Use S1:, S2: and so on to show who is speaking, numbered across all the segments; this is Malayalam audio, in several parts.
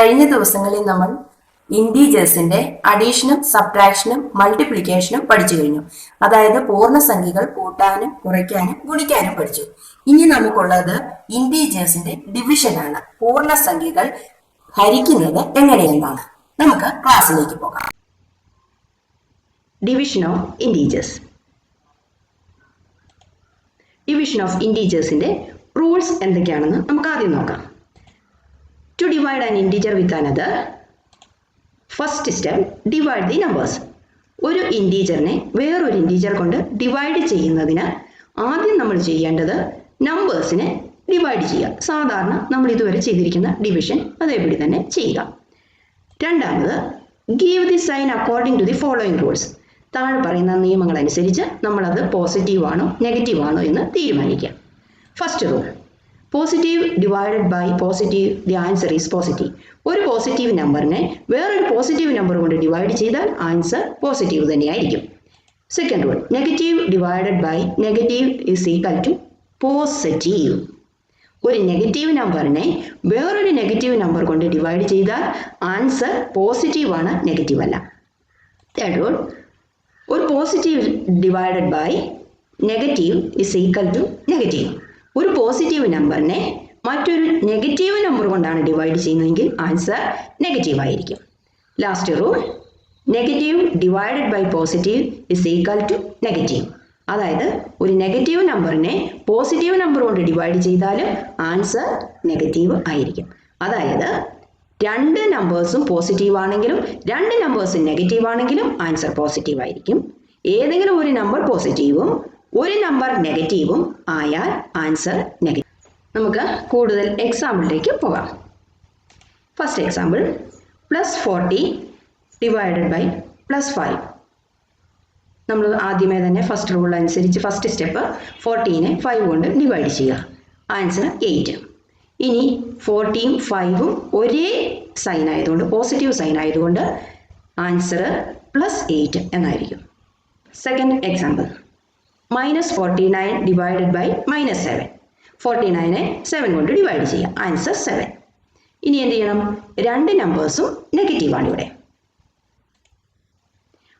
S1: കഴിഞ്ഞ ദിവസങ്ങളിൽ നമ്മൾ ഇൻറ്റീജേഴ്സിന്റെ അഡീഷനും സബ്ട്രാക്ഷനും മൾട്ടിപ്ലിക്കേഷനും പഠിച്ചു കഴിഞ്ഞു. അതായത് പൂർണ്ണസംഖ്യകൾ കൂട്ടാനും കുറയ്ക്കാനും ഗുണിക്കാനും പഠിച്ചു. ഇനി നമുക്കുള്ളത് ഇൻറ്റീജേഴ്സിന്റെ ഡിവിഷനാണ്. പൂർണ്ണസംഖ്യകൾ ഹരിക്കുന്നത് എങ്ങനെയെന്നാണ്. നമുക്ക് ക്ലാസ്സിലേക്ക് പോകാം.
S2: Division of integers. Division of ഇൻറ്റീജേഴ്സിന്റെ റൂൾസ് എന്തൊക്കെയാണെന്ന് നമുക്ക് ആദ്യം നോക്കാം. To divide an integer with another, first step, divide the numbers. ഒരു ഇൻറ്റീജറിനെ വേറൊരു ഇൻറ്റീജർ കൊണ്ട് ഡിവൈഡ് ചെയ്യുന്നതിന് ആദ്യം നമ്മൾ ചെയ്യേണ്ടത് നമ്പേഴ്സിനെ ഡിവൈഡ് ചെയ്യുക. സാധാരണ നമ്മൾ ഇതുവരെ ചെയ്തിരിക്കുന്ന ഡിവിഷൻ അതേപടി തന്നെ ചെയ്യുക. രണ്ടാമത്, give the sign according to the following rules. താഴെ പറയുന്ന നിയമങ്ങൾ അനുസരിച്ച് നമ്മളത് പോസിറ്റീവ് ആണോ നെഗറ്റീവ് ആണോ എന്ന് തീരുമാനിക്കുക. First rule, positive divided by positive, the answer is positive. ഒരു പോസിറ്റീവ് നമ്പറിനെ വേറൊരു പോസിറ്റീവ് നമ്പർ കൊണ്ട് ഡിവൈഡ് ചെയ്താൽ ആൻസർ പോസിറ്റീവ് തന്നെയായിരിക്കും. Second rule, negative divided by negative is equal to positive. ഒരു നെഗറ്റീവ് നമ്പറിനെ വേറൊരു നെഗറ്റീവ് നമ്പർ കൊണ്ട് ഡിവൈഡ് ചെയ്താൽ ആൻസർ പോസിറ്റീവ് ആണ്, നെഗറ്റീവ് അല്ല. തേർഡ് റൂൾ, ഒരു positive divided by negative is equal to negative. ഒരു പോസിറ്റീവ് നമ്പറിനെ മറ്റൊരു നെഗറ്റീവ് നമ്പർ കൊണ്ടാണ് ഡിവൈഡ് ചെയ്യുന്നതെങ്കിൽ ആൻസർ നെഗറ്റീവ് ആയിരിക്കും. Last rule, negative divided by positive is equal to negative. അതായത് ഒരു നെഗറ്റീവ് നമ്പറിനെ പോസിറ്റീവ് നമ്പർ കൊണ്ട് ഡിവൈഡ് ചെയ്താലും ആൻസർ നെഗറ്റീവ് ആയിരിക്കും. അതായത് രണ്ട് നമ്പേഴ്സും പോസിറ്റീവ് ആണെങ്കിലും രണ്ട് നമ്പേഴ്സും നെഗറ്റീവ് ആണെങ്കിലും ആൻസർ പോസിറ്റീവ് ആയിരിക്കും. ഏതെങ്കിലും ഒരു നമ്പർ പോസിറ്റീവും ഒരു നമ്പർ നെഗറ്റീവും ആയാൽ ആൻസർ നെഗറ്റീവ്. നമുക്ക് കൂടുതൽ എക്സാമ്പിളിലേക്ക് പോകാം. First example, +40 divided by +5. നമ്മൾ ആദ്യമേ തന്നെ ഫസ്റ്റ് റൂൾ അനുസരിച്ച് ഫസ്റ്റ് സ്റ്റെപ്പ് 40നെ 5 കൊണ്ട് ഡിവൈഡ് ചെയ്യുക. ആൻസർ 8. ഇനി 40യും 5ഉം ഒരേ സൈൻ ആയതുകൊണ്ട്, പോസിറ്റീവ് സൈൻ ആയതുകൊണ്ട് ആൻസർ +8 എന്നായിരിക്കും. Second example, -49 divided by -7. 49നെ 7 കൊണ്ട് ഡിവൈഡ് ചെയ്യുക. ആൻസർ 7. ഇനി എന്ത് ചെയ്യണം? രണ്ട് നമ്പേഴ്സും നെഗറ്റീവാണ് ഇവിടെ.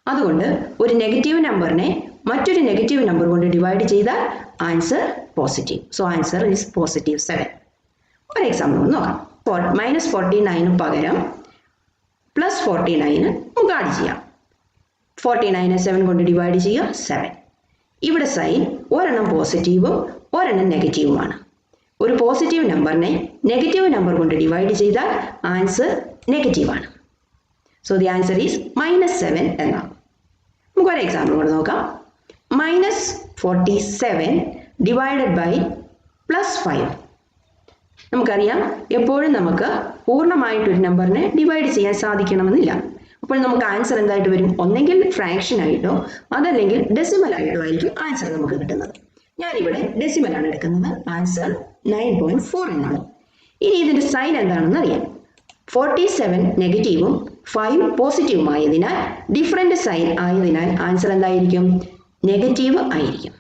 S2: അതുകൊണ്ട് ഒരു നെഗറ്റീവ് നമ്പറിനെ മറ്റൊരു നെഗറ്റീവ് നമ്പർ കൊണ്ട് ഡിവൈഡ് ചെയ്താൽ answer positive. So answer is positive 7. ഒരു എക്സാമ്പിൾ ഒന്ന് നോക്കാം. -49 പകരം +49 നമുക്ക് ആഡ് ചെയ്യാം. 49നെ 7 കൊണ്ട് ഡിവൈഡ് ചെയ്യുക, 7. ഇവിടെ സൈൻ ഒരെണ്ണം പോസിറ്റീവും ഒരെണ്ണം നെഗറ്റീവുമാണ്. ഒരു പോസിറ്റീവ് നമ്പറിനെ നെഗറ്റീവ് നമ്പർ കൊണ്ട് ഡിവൈഡ് ചെയ്താൽ ആൻസർ നെഗറ്റീവാണ്. സോ ദി ആൻസർ ഈസ് -7 എന്നാണ്. നമുക്കൊരു എക്സാമ്പിൾ കൂടെ നോക്കാം. -47 ഡിവൈഡഡ് ബൈ +5. നമുക്കറിയാം, എപ്പോഴും നമുക്ക് പൂർണ്ണമായിട്ടൊരു നമ്പറിനെ ഡിവൈഡ് ചെയ്യാൻ സാധിക്കണമെന്നില്ല. അപ്പോൾ നമുക്ക് ആൻസർ എന്തായിട്ട് വരും? ഒന്നെങ്കിൽ ഫ്രാക്ഷൻ ആയിട്ടോ അതല്ലെങ്കിൽ ഡെസിമൽ ആയിട്ടോ ആയിരിക്കും ആൻസർ നമുക്ക് കിട്ടുന്നത്. ഞാനിവിടെ ഡെസിമൽ ആണ് എടുക്കുന്നത്. ആൻസർ 9.4 എന്നാണ്. ഇനി ഇതിന്റെ സൈൻ എന്താണെന്ന് അറിയാം. 47 നെഗറ്റീവും 5 പോസിറ്റീവും ആയതിനാൽ ഡിഫറെന്റ് സൈൻ ആയതിനാൽ ആൻസർ എന്തായിരിക്കും? നെഗറ്റീവ് ആയിരിക്കും.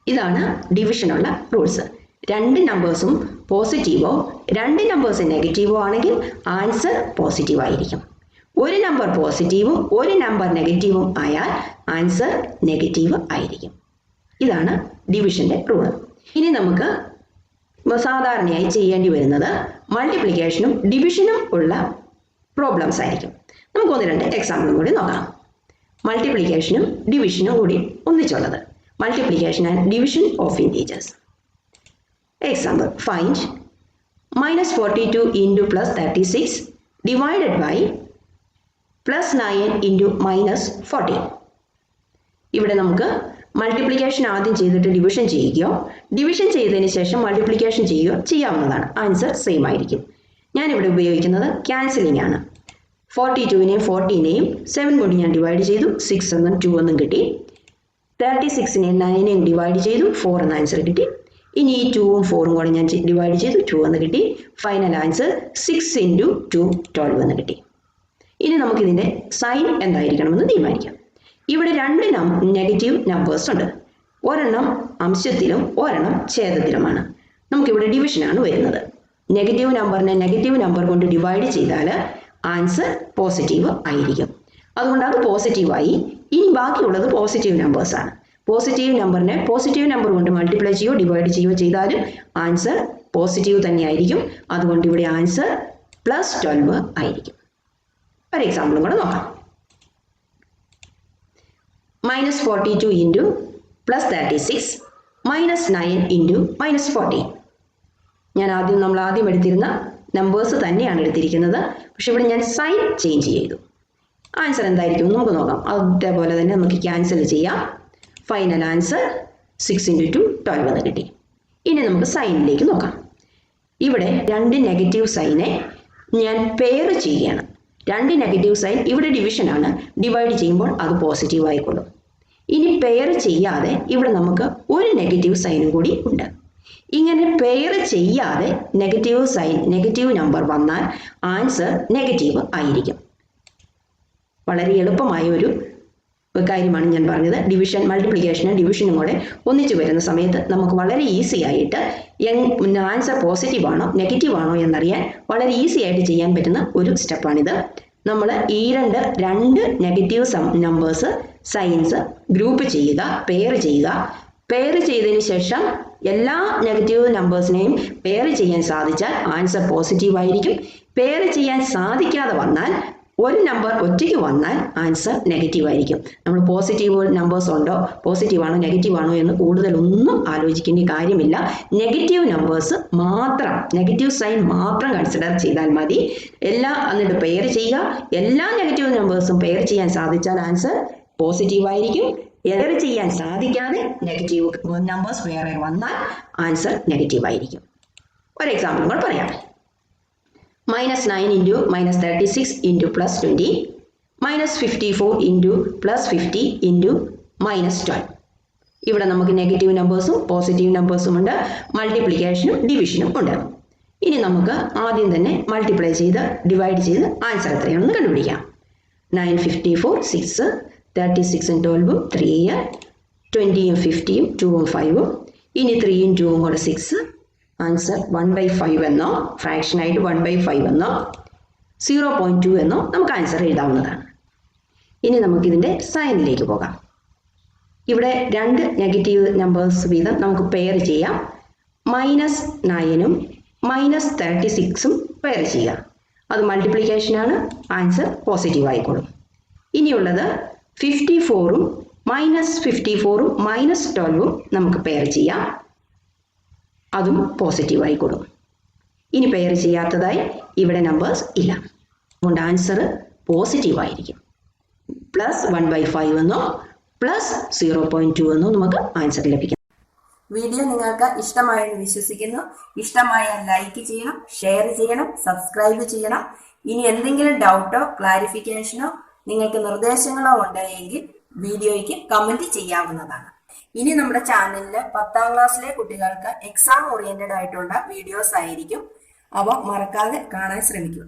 S2: ഇതാണ് ഡിവിഷനുള്ള റൂൾസ്. രണ്ട് നമ്പേഴ്സും പോസിറ്റീവോ രണ്ട് നമ്പേഴ്സ് നെഗറ്റീവോ ആണെങ്കിൽ ആൻസർ പോസിറ്റീവ് ആയിരിക്കും. ഒരു നമ്പർ പോസിറ്റീവും ഒരു നമ്പർ നെഗറ്റീവും ആയാൽ ആൻസർ നെഗറ്റീവ് ആയിരിക്കും. ഇതാണ് ഡിവിഷന്റെ റൂൾ. ഇനി നമുക്ക് സാധാരണയായി ചെയ്യേണ്ടി വരുന്നത് മൾട്ടിപ്ലിക്കേഷനും ഡിവിഷനും ഉള്ള പ്രോബ്ലംസ് ആയിരിക്കും. നമുക്ക് ഒന്ന് രണ്ട് എക്സാമ്പിളും കൂടി നോക്കാം. മൾട്ടിപ്ലിക്കേഷനും ഡിവിഷനും കൂടി ഒന്നിച്ചുള്ളത്. Multiplication and division of integers. Example, find -42 into +36 divided by +9 into -14. ഇവിടെ നമുക്ക് മൾട്ടിപ്ലിക്കേഷൻ ആദ്യം ചെയ്തിട്ട് ഡിവിഷൻ ചെയ്യുകയോ ഡിവിഷൻ ചെയ്തതിന് ശേഷം മൾട്ടിപ്ലിക്കേഷൻ ചെയ്യുകയോ ചെയ്യാവുന്നതാണ്. ആൻസർ സെയിം ആയിരിക്കും. ഞാനിവിടെ ഉപയോഗിക്കുന്നത് ക്യാൻസലിംഗ് ആണ്. 42നെയും 14നെയും 7 കൊണ്ട് ഞാൻ ഡിവൈഡ് ചെയ്തു, 6 എന്നും 2 എന്നും കിട്ടി. 36നെയും 9നെയും ഡിവൈഡ് ചെയ്തു, 4 എന്ന ആൻസർ കിട്ടി. ഇനി ഈ 2ഉം 4ഉം കൂടെ ഞാൻ ഡിവൈഡ് ചെയ്തു, 2 എന്ന് കിട്ടി. ഫൈനൽ ആൻസർ 6 into 2 12 എന്ന് കിട്ടി. ഇനി നമുക്കിതിൻ്റെ സൈൻ എന്തായിരിക്കണമെന്ന് തീരുമാനിക്കാം. ഇവിടെ രണ്ട് നെഗറ്റീവ് നമ്പേഴ്സ് ഉണ്ട്. ഒരെണ്ണം അംശത്തിലും ഒരെണ്ണം ഛേദത്തിലുമാണ്. നമുക്കിവിടെ ഡിവിഷനാണ് വരുന്നത്. നെഗറ്റീവ് നമ്പറിനെ നെഗറ്റീവ് നമ്പർ കൊണ്ട് ഡിവൈഡ് ചെയ്താൽ ആൻസർ പോസിറ്റീവ് ആയിരിക്കും. അതുകൊണ്ട് അത് പോസിറ്റീവായി. ഇനി ബാക്കിയുള്ളത് പോസിറ്റീവ് നമ്പേഴ്സാണ്. പോസിറ്റീവ് നമ്പറിനെ പോസിറ്റീവ് നമ്പർ കൊണ്ട് മൾട്ടിപ്ലൈ ചെയ്യോ ഡിവൈഡ് ചെയ്യോ ചെയ്താലും ആൻസർ പോസിറ്റീവ് തന്നെയായിരിക്കും. അതുകൊണ്ട് ഇവിടെ ആൻസർ +12 ആയിരിക്കും. ഒരു എക്സാമ്പിളും കൂടെ നോക്കാം. -42 ഇൻറ്റു +36 -9 ഇൻറ്റു -14. നമ്മൾ ആദ്യം എടുത്തിരുന്ന നമ്പേഴ്സ് തന്നെയാണ് എടുത്തിരിക്കുന്നത്. പക്ഷെ ഇവിടെ ഞാൻ സൈൻ ചേഞ്ച് ചെയ്തു. ആൻസർ എന്തായിരിക്കും നമുക്ക് നോക്കാം. അതേപോലെ തന്നെ നമുക്ക് ക്യാൻസൽ ചെയ്യാം. ഫൈനൽ ആൻസർ 6 ഇൻറ്റു 2 12 എന്ന് കിട്ടി. ഇനി നമുക്ക് സൈനിലേക്ക് നോക്കാം. ഇവിടെ 2 നെഗറ്റീവ് സൈനെ ഞാൻ പെയർ ചെയ്യുകയാണ്. 2 നെഗറ്റീവ് സൈൻ ഇവിടെ ഡിവിഷനാണ്. ഡിവൈഡ് ചെയ്യുമ്പോൾ അത് പോസിറ്റീവ് ആയിക്കൊള്ളും. ഇനി പെയർ ചെയ്യാതെ ഇവിടെ നമുക്ക് ഒരു നെഗറ്റീവ് സൈനും കൂടി ഉണ്ട്. ഇങ്ങനെ പെയർ ചെയ്യാതെ നെഗറ്റീവ് നമ്പർ വന്നാൽ ആൻസർ നെഗറ്റീവ് ആയിരിക്കും. വളരെ എളുപ്പമായ ഒരു കാര്യമാണ് ഞാൻ പറഞ്ഞത്. ഡിവിഷൻ മൾട്ടിപ്ലിക്കേഷനും ഡിവിഷനും കൂടെ ഒന്നിച്ചു വരുന്ന സമയത്ത് നമുക്ക് വളരെ ഈസി ആയിട്ട് ആൻസർ പോസിറ്റീവ് ആണോ നെഗറ്റീവ് ആണോ എന്നറിയാൻ വളരെ ഈസി ആയിട്ട് ചെയ്യാൻ പറ്റുന്ന ഒരു സ്റ്റെപ്പാണിത്. നമ്മൾ ഈ രണ്ട് നെഗറ്റീവ് നമ്പേഴ്സ് സൈൻസ് ഗ്രൂപ്പ് ചെയ്യുക, പെയർ ചെയ്യുക. പെയർ ചെയ്തതിന് ശേഷം എല്ലാ നെഗറ്റീവ് നമ്പേഴ്സിനെയും പെയർ ചെയ്യാൻ സാധിച്ചാൽ ആൻസർ പോസിറ്റീവ് ആയിരിക്കും. പെയർ ചെയ്യാൻ സാധിക്കാതെ വന്നാൽ ഒരു നമ്പർ ഒറ്റയ്ക്ക് വന്നാൽ ആൻസർ നെഗറ്റീവ് ആയിരിക്കും. നമ്മൾ പോസിറ്റീവ് നമ്പേഴ്സ് ഉണ്ടോ പോസിറ്റീവ് ആണോ നെഗറ്റീവ് ആണോ എന്ന് കൂടുതലൊന്നും ആലോചിക്കേണ്ട കാര്യമില്ല. നെഗറ്റീവ് നമ്പേഴ്സ് മാത്രം നെഗറ്റീവ് സൈൻ മാത്രം കൺസിഡർ ചെയ്താൽ മതി. എന്നിട്ട് പെയർ ചെയ്യുക. എല്ലാ നെഗറ്റീവ് നമ്പേഴ്സും പെയർ ചെയ്യാൻ സാധിച്ചാൽ ആൻസർ പോസിറ്റീവ് ആയിരിക്കും. പെയർ ചെയ്യാൻ സാധിക്കാതെ നെഗറ്റീവ് നമ്പേഴ്സ് വേറെ വന്നാൽ ആൻസർ നെഗറ്റീവ് ആയിരിക്കും. ഒരു എക്സാമ്പിൾ കൂടെ പറയാം. -9 ഇൻറ്റു -36 ഇൻറ്റു +20 -54 ഇൻറ്റു +50 ഇൻറ്റു -12. ഇവിടെ നമുക്ക് നെഗറ്റീവ് നമ്പേഴ്സും പോസിറ്റീവ് നമ്പേഴ്സും ഉണ്ട്. മൾട്ടിപ്ലിക്കേഷനും ഡിവിഷനും ഉണ്ട്. ഇനി നമുക്ക് ആദ്യം തന്നെ മൾട്ടിപ്ലൈ ചെയ്ത് ഡിവൈഡ് ചെയ്ത് ആൻസർ എത്രയാണെന്ന് കണ്ടുപിടിക്കാം. 9 54 6 36 12 3 20 50 2 5. ഇനി 3 2 കൂടെ 6. ആൻസർ 1/5 എന്നോ ഫ്രാക്ഷനായിട്ട് 1/5 എന്നോ 0.2 എന്നോ നമുക്ക് ആൻസർ എഴുതാവുന്നതാണ്. ഇനി നമുക്കിതിൻ്റെ സൈനിലേക്ക് പോകാം. ഇവിടെ 2 നെഗറ്റീവ് നമ്പേഴ്സ് വീതം നമുക്ക് പെയർ ചെയ്യാം. -9ഉം -36ഉം പെയർ ചെയ്യുക. അത് മൾട്ടിപ്ലിക്കേഷനാണ്. ആൻസർ പോസിറ്റീവ് ആയിക്കോളും. ഇനിയുള്ളത് 54ഉം -54ഉം -12ഉം നമുക്ക് പെയർ ചെയ്യാം. അതും പോസിറ്റീവ് ആയിക്കോളും. ഇനി പെയർ ചെയ്യാത്തതായി ഇവിടെ നമ്പേഴ്സ് ഇല്ല. അതുകൊണ്ട് ആൻസർ പോസിറ്റീവ് ആയിരിക്കും. +1/5 എന്നോ +0.2 എന്നോ നമുക്ക് ആൻസർ ലഭിക്കും.
S1: വീഡിയോ നിങ്ങൾക്ക് ഇഷ്ടമായെന്ന് വിശ്വസിക്കുന്നു. ഇഷ്ടമായാൽ ലൈക്ക് ചെയ്യണം, ഷെയർ ചെയ്യണം, സബ്സ്ക്രൈബ് ചെയ്യണം. ഇനി എന്തെങ്കിലും ഡൗട്ടോ ക്ലാരിഫിക്കേഷനോ നിങ്ങൾക്ക് നിർദ്ദേശങ്ങളോ ഉണ്ടെങ്കിൽ വീഡിയോയ്ക്ക് കമന്റ് ചെയ്യാവുന്നതാണ്. ഇനി നമ്മുടെ ചാനലിൽ 10ാം ക്ലാസ്സിലെ കുട്ടികൾക്ക് എക്സാം ഓറിയന്റഡ് ആയിട്ടുള്ള വീഡിയോസ് ആയിരിക്കും. അവ മറക്കാതെ കാണാൻ ശ്രമിക്കുക.